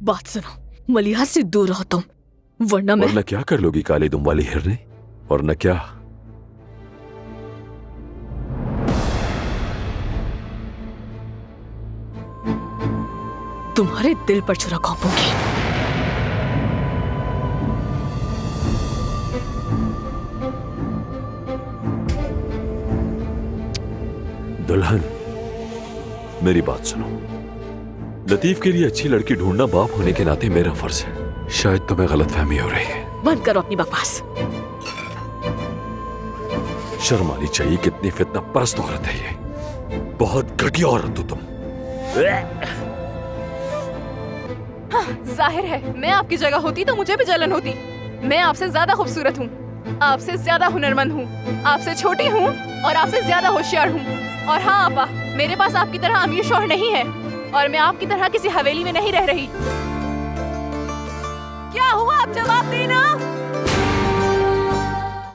बात सुनो, मलिहा से दूर रहो तुम, वरना मैं। वरना क्या कर लोगी काली दुम वाली हिरनी? वरना क्या? तुम्हारे दिल पर छुरा घोंपूंगी। दुल्हन, मेरी बात सुनो। लतीफ के लिए अच्छी लड़की ढूंढना बाप होने के नाते मेरा फर्ज है। शायद तुम्हें गलतफहमी हो रही है। बंद करो अपनी बकवास। शर्म आनी चाहिए, कितनी फितना परस्त औरत है ये। बहुत घटिया औरत हो तुम। जाहिर है मैं आपकी जगह होती तो मुझे भी जलन होती। मैं आपसे ज्यादा खूबसूरत हूँ, आपसे ज्यादा हुनरमंद हूँ, आपसे छोटी हूँ और आपसे ज्यादा होशियार हूँ। और हाँ आपा, मेरे पास आपकी तरह अमीर शौहर नहीं है और मैं आपकी तरह किसी हवेली में नहीं रह रही।